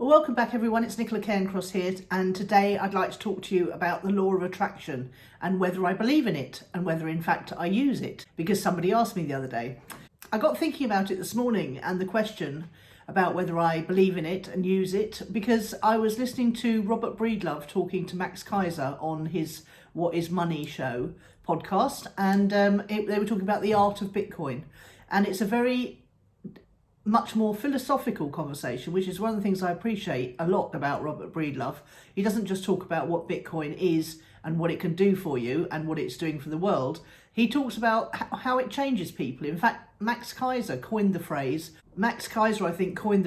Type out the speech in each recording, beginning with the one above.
Well, welcome back everyone, it's Nicola Cairncross here, and today I'd like to talk to you about the law of attraction and whether I believe in it and whether in fact I use it, because somebody asked me the other day. I got thinking about it this morning and the question about whether I believe in it and use it, because I was listening to Robert Breedlove talking to Max Kaiser on his What is Money show podcast, and they were talking about the art of Bitcoin, and it's a very much more philosophical conversation, which is one of the things I appreciate a lot about Robert Breedlove. He doesn't just talk about what Bitcoin is and what it can do for you and what it's doing for the world. He talks about how it changes people. In fact, Max Kaiser, I think, coined the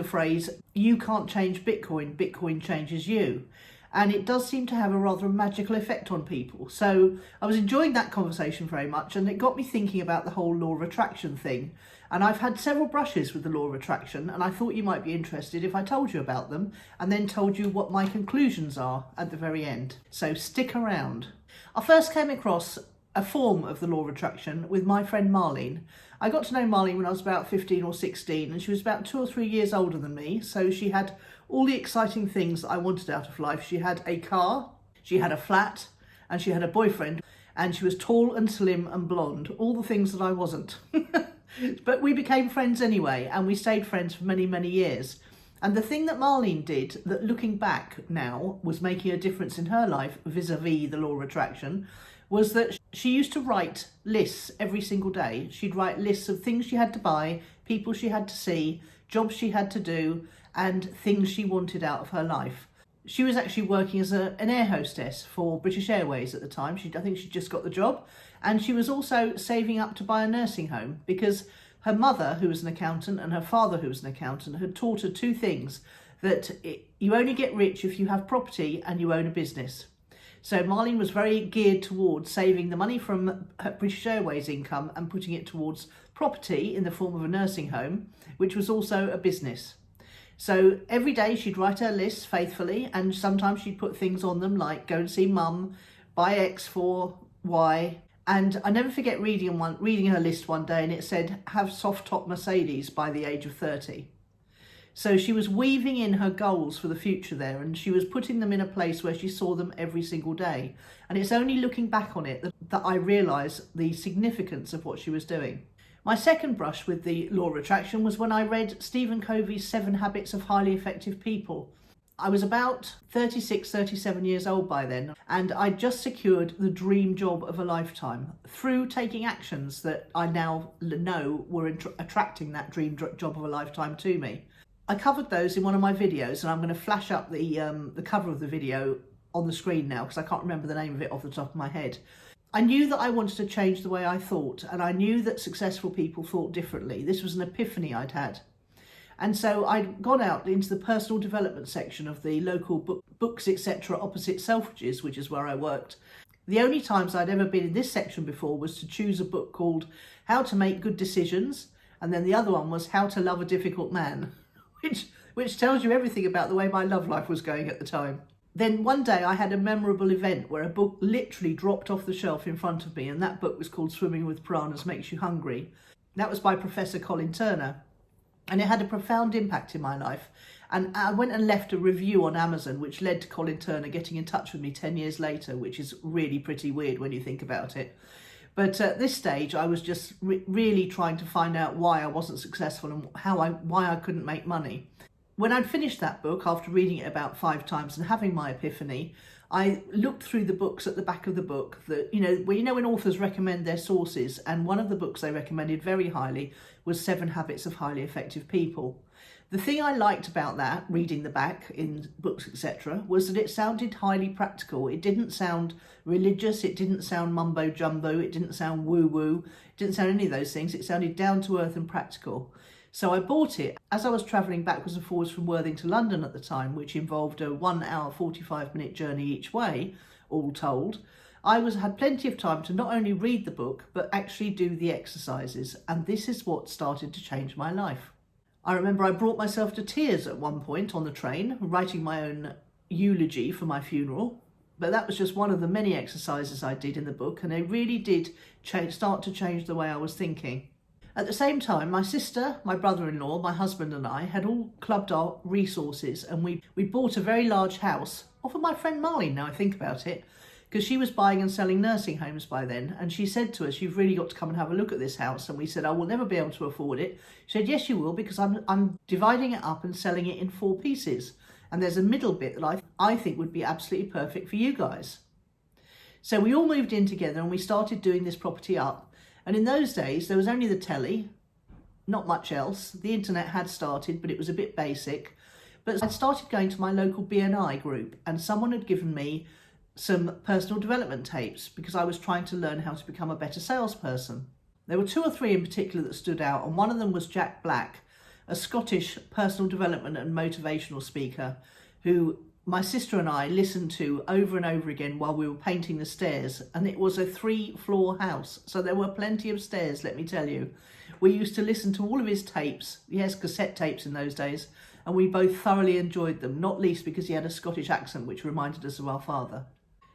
phrase, "You can't change Bitcoin, Bitcoin changes you." And it does seem to have a rather magical effect on people. So I was enjoying that conversation very much, and it got me thinking about the whole law of attraction thing. And I've had several brushes with the law of attraction, and I thought you might be interested if I told you about them and then told you what my conclusions are at the very end. So stick around. I first came across a form of the law of attraction with my friend Marlene. I got to know Marlene when I was about 15 or 16, and she was about 2 or 3 years older than me. So she had all the exciting things that I wanted out of life. She had a car, she had a flat, and she had a boyfriend, and she was tall and slim and blonde, all the things that I wasn't. But we became friends anyway, and we stayed friends for many, many years. And the thing that Marlene did, that looking back now was making a difference in her life vis-a-vis the law of attraction, was that she used to write lists every single day. She'd write lists of things she had to buy, people she had to see, jobs she had to do, and things she wanted out of her life. She was actually working as an air hostess for British Airways at the time. I think she'd just got the job. And she was also saving up to buy a nursing home, because her mother, who was an accountant, and her father, who was an accountant, had taught her two things: that you only get rich if you have property and you own a business. So Marlene was very geared towards saving the money from her British Airways income and putting it towards property in the form of a nursing home, which was also a business. So every day she'd write her lists faithfully, and sometimes she'd put things on them like go and see mum, buy X for Y. And I never forget reading her list one day, and it said, have soft top Mercedes by the age of 30. So she was weaving in her goals for the future there, and she was putting them in a place where she saw them every single day. And it's only looking back on it that I realise the significance of what she was doing. My second brush with the law of attraction was when I read Stephen Covey's 7 Habits of Highly Effective People. I was about 36, 37 years old by then, and I'd just secured the dream job of a lifetime through taking actions that I now know were attracting that dream job of a lifetime to me. I covered those in one of my videos, and I'm going to flash up the cover of the video on the screen now, because I can't remember the name of it off the top of my head. I knew that I wanted to change the way I thought, and I knew that successful people thought differently. This was an epiphany I'd had. And so I'd gone out into the personal development section of the local books, etc., opposite Selfridges, which is where I worked. The only times I'd ever been in this section before was to choose a book called How to Make Good Decisions, and then the other one was How to Love a Difficult Man, which tells you everything about the way my love life was going at the time. Then one day I had a memorable event where a book literally dropped off the shelf in front of me, and that book was called Swimming with Piranhas Makes You Hungry. That was by Professor Colin Turner, and it had a profound impact in my life. And I went and left a review on Amazon, which led to Colin Turner getting in touch with me 10 years later, which is really pretty weird when you think about it. But at this stage, I was just really trying to find out why I wasn't successful and why I couldn't make money. When I'd finished that book, after reading it about 5 times and having my epiphany, I looked through the books at the back of the book that, when authors recommend their sources, and one of the books they recommended very highly was 7 Habits of Highly Effective People. The thing I liked about that, reading the back in books, etc., was that it sounded highly practical. It didn't sound religious, it didn't sound mumbo jumbo, it didn't sound woo-woo, it didn't sound any of those things. It sounded down to earth and practical. So I bought it as I was travelling backwards and forwards from Worthing to London at the time, which involved a 1 hour, 45-minute journey each way, all told. I had plenty of time to not only read the book, but actually do the exercises. And this is what started to change my life. I remember I brought myself to tears at one point on the train, writing my own eulogy for my funeral. But that was just one of the many exercises I did in the book, and they really did start to change the way I was thinking. At the same time, my sister, my brother-in-law, my husband and I had all clubbed our resources, and we bought a very large house off of my friend Marlene, now I think about it, because she was buying and selling nursing homes by then. And she said to us, "You've really got to come and have a look at this house." And we said, "I will never be able to afford it." She said, "Yes, you will, because I'm dividing it up and selling it in 4 pieces. And there's a middle bit that I think would be absolutely perfect for you guys." So we all moved in together and we started doing this property up. And in those days, there was only the telly, not much else. The internet had started, but it was a bit basic. But I started going to my local BNI group, and someone had given me some personal development tapes because I was trying to learn how to become a better salesperson. There were 2 or 3 in particular that stood out, and one of them was Jack Black, a Scottish personal development and motivational speaker who my sister and I listened to over and over again while we were painting the stairs, and it was a 3-floor house, so there were plenty of stairs, let me tell you. We used to listen to all of his tapes, yes, cassette tapes in those days, and we both thoroughly enjoyed them, not least because he had a Scottish accent which reminded us of our father.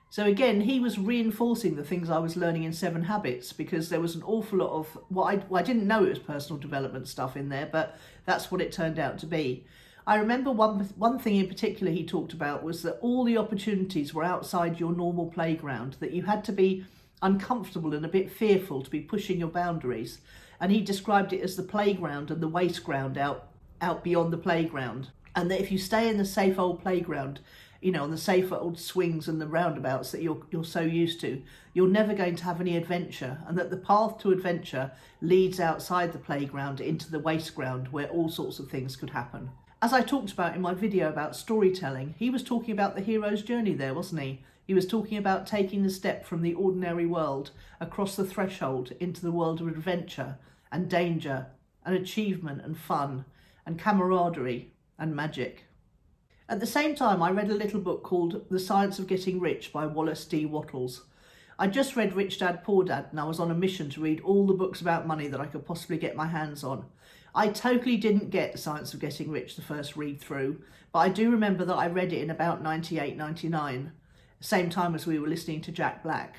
So again, he was reinforcing the things I was learning in 7 Habits, because there was an awful lot of I didn't know it was personal development stuff in there, but that's what it turned out to be. I remember one thing in particular he talked about was that all the opportunities were outside your normal playground, that you had to be uncomfortable and a bit fearful to be pushing your boundaries. And he described it as the playground and the waste ground out beyond the playground. And that if you stay in the safe old playground, you know, on the safe old swings and the roundabouts that you're so used to, you're never going to have any adventure, and that the path to adventure leads outside the playground into the waste ground where all sorts of things could happen. As I talked about in my video about storytelling, he was talking about the hero's journey there, wasn't he? He was talking about taking the step from the ordinary world across the threshold into the world of adventure and danger and achievement and fun and camaraderie and magic. At the same time, I read a little book called The Science of Getting Rich by Wallace D. Wattles. I just read Rich Dad, Poor Dad, and I was on a mission to read all the books about money that I could possibly get my hands on. I totally didn't get The Science of Getting Rich the first read through, but I do remember that I read it in about 98, 99, same time as we were listening to Jack Black.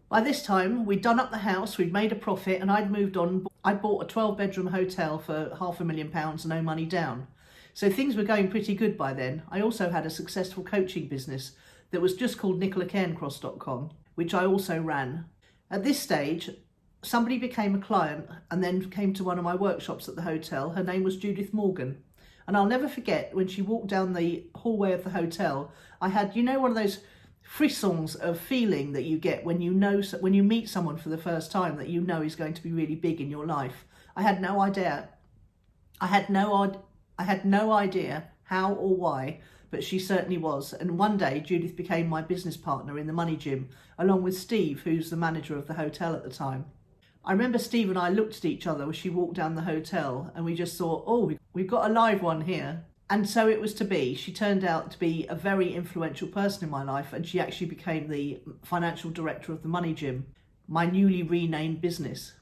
By this time, we'd done up the house, we'd made a profit, and I'd moved on. I'd bought a 12-bedroom hotel for £500,000, no money down. So things were going pretty good by then. I also had a successful coaching business that was just called NicolaCairncross.com, which I also ran. At this stage, somebody became a client and then came to one of my workshops at the hotel. Her name was Judith Morgan. And I'll never forget when she walked down the hallway of the hotel, I had, you know, one of those frissons of feeling that you get when you meet someone for the first time that you know is going to be really big in your life. I had no idea how or why, but she certainly was. And one day Judith became my business partner in the money gym, along with Steve, who's the manager of the hotel at the time. I remember Steve and I looked at each other as she walked down the hotel, and we just thought, oh, we've got a live one here. And so it was to be. She turned out to be a very influential person in my life, and she actually became the financial director of the money gym, my newly renamed business.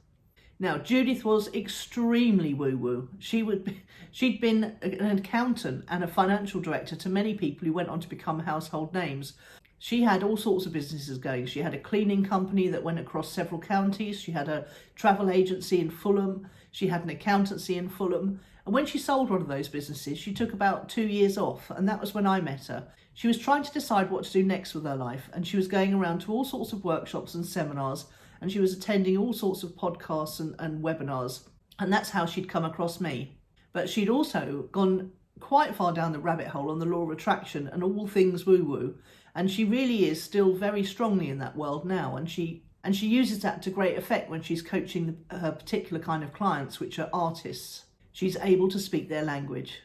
Now, Judith was extremely woo-woo. She'd been an accountant and a financial director to many people who went on to become household names. She had all sorts of businesses going. She had a cleaning company that went across several counties. She had a travel agency in Fulham. She had an accountancy in Fulham. And when she sold one of those businesses, she took about 2 years off, and that was when I met her. She was trying to decide what to do next with her life, and she was going around to all sorts of workshops and seminars, and she was attending all sorts of podcasts and webinars, and that's how she'd come across me. But she'd also gone quite far down the rabbit hole on the law of attraction and all things woo-woo, and she really is still very strongly in that world now, and she uses that to great effect when she's coaching her particular kind of clients, which are artists. She's able to speak their language.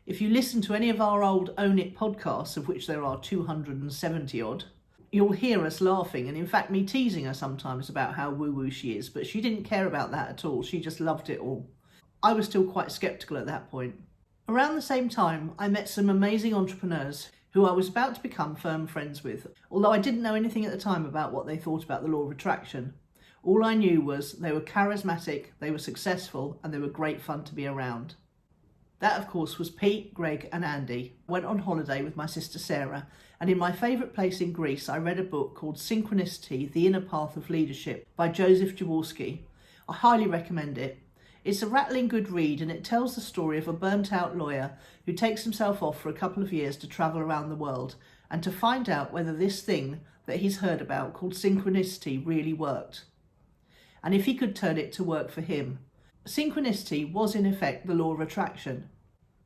If you listen to any of our old Own It podcasts, of which there are 270 odd, you'll hear us laughing, and in fact me teasing her sometimes about how woo-woo she is, but she didn't care about that at all. She just loved it all. I was still quite sceptical at that point. Around the same time, I met some amazing entrepreneurs who I was about to become firm friends with, although I didn't know anything at the time about what they thought about the law of attraction. All I knew was they were charismatic, they were successful, and they were great fun to be around. That, of course, was Pete, Greg and Andy. I went on holiday with my sister Sarah, and in my favourite place in Greece, I read a book called Synchronicity, The Inner Path of Leadership by Joseph Jaworski. I highly recommend it. It's a rattling good read, and it tells the story of a burnt-out lawyer who takes himself off for a couple of years to travel around the world and to find out whether this thing that he's heard about called synchronicity really worked, and if he could turn it to work for him. Synchronicity was in effect the law of attraction,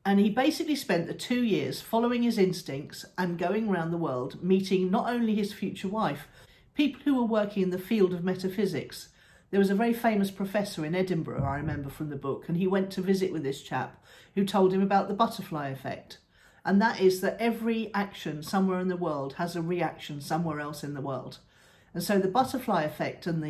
and he basically spent the 2 years following his instincts and going around the world meeting not only his future wife, people who were working in the field of metaphysics. There was a very famous professor in Edinburgh, I remember from the book, and he went to visit with this chap who told him about the butterfly effect. And that is that every action somewhere in the world has a reaction somewhere else in the world. And so the butterfly effect and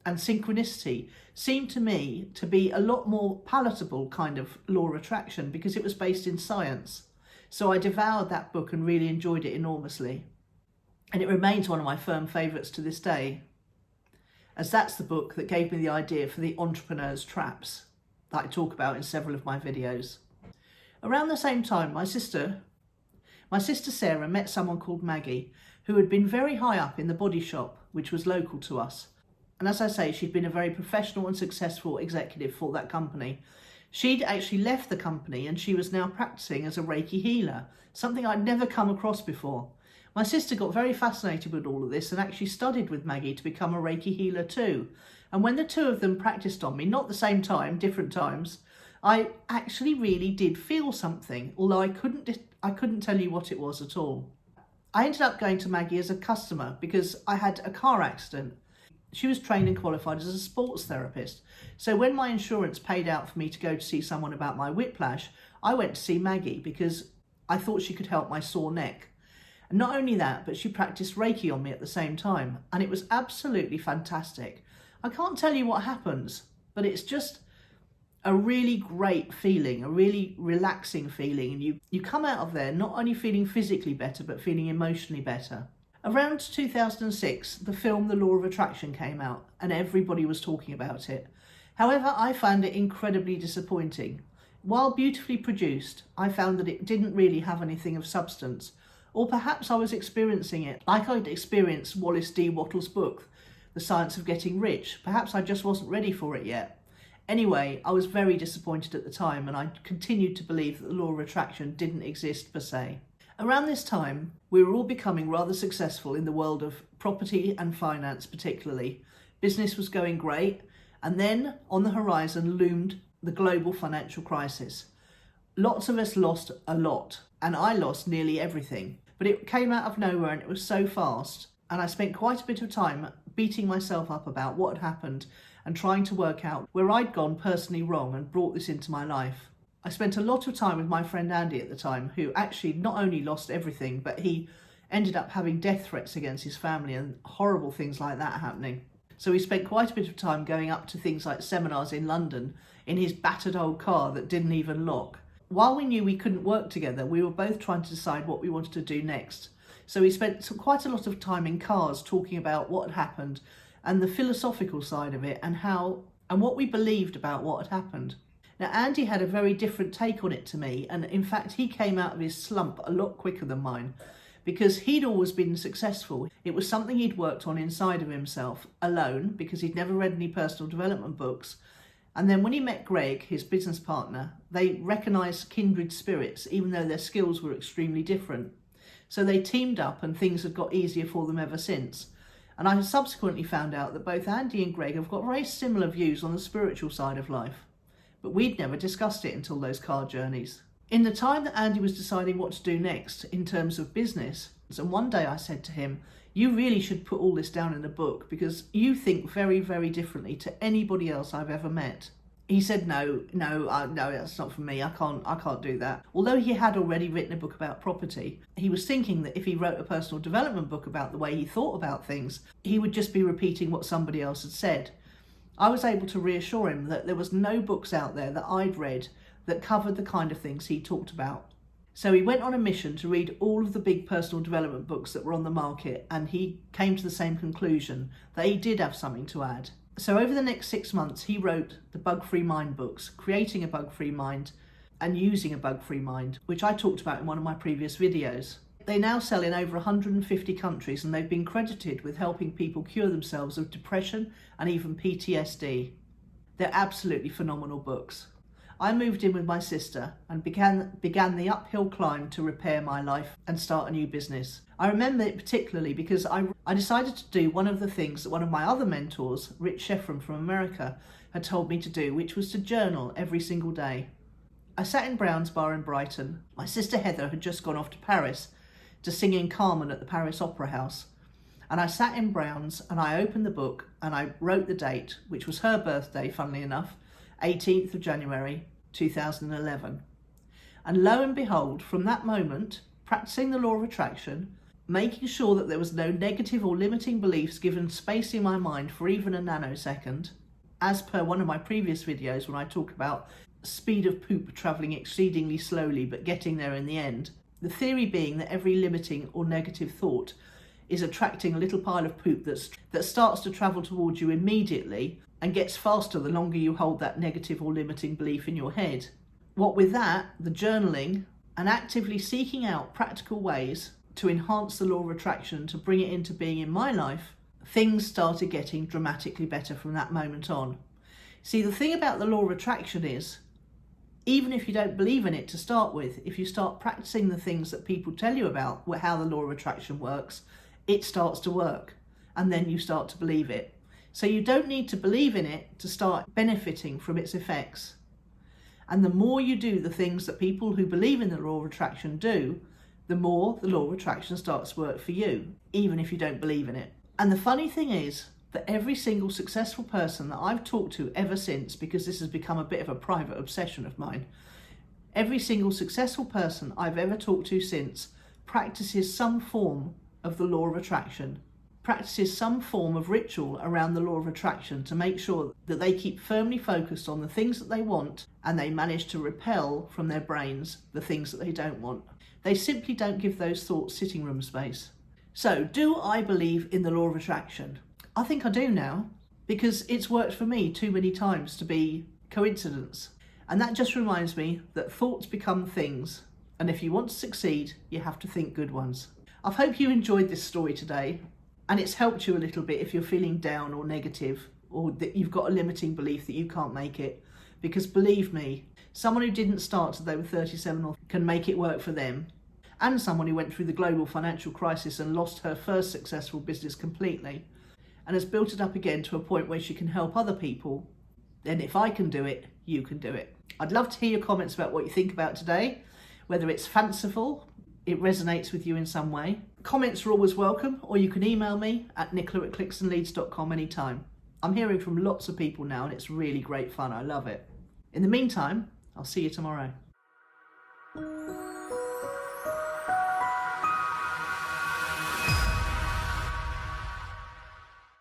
synchronicity seemed to me to be a lot more palatable kind of law of attraction because it was based in science. So I devoured that book and really enjoyed it enormously. And it remains one of my firm favourites to this day, as that's the book that gave me the idea for the entrepreneur's traps that I talk about in several of my videos. Around the same time, my sister Sarah met someone called Maggie, who had been very high up in the body shop, which was local to us. And as I say, she'd been a very professional and successful executive for that company. She'd actually left the company and she was now practicing as a Reiki healer, something I'd never come across before. My sister got very fascinated with all of this and actually studied with Maggie to become a Reiki healer too. And when the two of them practiced on me, not the same time, different times, I actually really did feel something, although I couldn't tell you what it was at all. I ended up going to Maggie as a customer because I had a car accident. She was trained and qualified as a sports therapist. So when my insurance paid out for me to go to see someone about my whiplash, I went to see Maggie because I thought she could help my sore neck. And not only that, but she practiced Reiki on me at the same time. And it was absolutely fantastic. I can't tell you what happens, but it's just a really great feeling, a really relaxing feeling. And you come out of there not only feeling physically better, but feeling emotionally better. Around 2006, the film The Law of Attraction came out and everybody was talking about it. However, I found it incredibly disappointing. While beautifully produced, I found that it didn't really have anything of substance. Or perhaps I was experiencing it like I'd experienced Wallace D. Wattle's book, The Science of Getting Rich. Perhaps I just wasn't ready for it yet. Anyway, I was very disappointed at the time and I continued to believe that the law of attraction didn't exist per se. Around this time, we were all becoming rather successful in the world of property and finance particularly. Business was going great, and then on the horizon loomed the global financial crisis. Lots of us lost a lot, and I lost nearly everything. But it came out of nowhere and it was so fast, and I spent quite a bit of time beating myself up about what had happened and trying to work out where I'd gone personally wrong and brought this into my life. I spent a lot of time with my friend Andy at the time, who actually not only lost everything, but he ended up having death threats against his family and horrible things like that happening. So we spent quite a bit of time going up to things like seminars in London in his battered old car that didn't even lock. While we knew we couldn't work together, we were both trying to decide what we wanted to do next. So we spent quite a lot of time in cars talking about what had happened and the philosophical side of it and what we believed about what had happened. Now, Andy had a very different take on it to me, and in fact, he came out of his slump a lot quicker than mine because he'd always been successful. It was something he'd worked on inside of himself alone because he'd never read any personal development books. And then when he met Greg, his business partner, they recognised kindred spirits, even though their skills were extremely different. So they teamed up and things had got easier for them ever since. And I subsequently found out that both Andy and Greg have got very similar views on the spiritual side of life. But we'd never discussed it until those car journeys. In the time that Andy was deciding what to do next in terms of business, and one day I said to him, you really should put all this down in a book because you think very, very differently to anybody else I've ever met. He said, no, that's not for me. I can't do that. Although he had already written a book about property, he was thinking that if he wrote a personal development book about the way he thought about things, he would just be repeating what somebody else had said. I was able to reassure him that there was no books out there that I'd read that covered the kind of things he talked about. So he went on a mission to read all of the big personal development books that were on the market, and he came to the same conclusion that he did have something to add. So over the next 6 months, he wrote the Bug-Free Mind books, Creating a Bug-Free Mind and Using a Bug-Free Mind, which I talked about in one of my previous videos. They now sell in over 150 countries and they've been credited with helping people cure themselves of depression and even PTSD. They're absolutely phenomenal books. I moved in with my sister and began the uphill climb to repair my life and start a new business. I remember it particularly because I decided to do one of the things that one of my other mentors, Rich Sheffram from America, had told me to do, which was to journal every single day. I sat in Brown's Bar in Brighton. My sister Heather had just gone off to Paris to sing in Carmen at the Paris Opera House. And I sat in Brown's and I opened the book and I wrote the date, which was her birthday, funnily enough, 18th of January 2011. And lo and behold, from that moment, practicing the law of attraction, making sure that there was no negative or limiting beliefs given space in my mind for even a nanosecond, as per one of my previous videos when I talk about speed of poop travelling exceedingly slowly but getting there in the end, the theory being that every limiting or negative thought is attracting a little pile of poop that starts to travel towards you immediately and gets faster the longer you hold that negative or limiting belief in your head. What with that, the journaling, and actively seeking out practical ways to enhance the law of attraction, to bring it into being in my life, things started getting dramatically better from that moment on. See, the thing about the law of attraction is, even if you don't believe in it to start with, if you start practicing the things that people tell you about how the law of attraction works, it starts to work, and then you start to believe it. So you don't need to believe in it to start benefiting from its effects. And the more you do the things that people who believe in the law of attraction do, the more the law of attraction starts to work for you, even if you don't believe in it. And the funny thing is that every single successful person that I've talked to ever since, because this has become a bit of a private obsession of mine, every single successful person I've ever talked to since practices some form of the law of attraction, practices some form of ritual around the law of attraction to make sure that they keep firmly focused on the things that they want and they manage to repel from their brains the things that they don't want. They simply don't give those thoughts sitting room space. So, do I believe in the law of attraction? I think I do now, because it's worked for me too many times to be coincidence. And that just reminds me that thoughts become things, and if you want to succeed, you have to think good ones. I hope you enjoyed this story today, and it's helped you a little bit if you're feeling down or negative, or that you've got a limiting belief that you can't make it. Because believe me, someone who didn't start till they were 37 can make it work for them. And someone who went through the global financial crisis and lost her first successful business completely, and has built it up again to a point where she can help other people, then if I can do it, you can do it. I'd love to hear your comments about what you think about today, whether it's fanciful, it resonates with you in some way. Comments are always welcome, or you can email me at nicola@clicksandleads.com anytime. I'm hearing from lots of people now and it's really great fun. I love it. In the meantime, I'll see you tomorrow.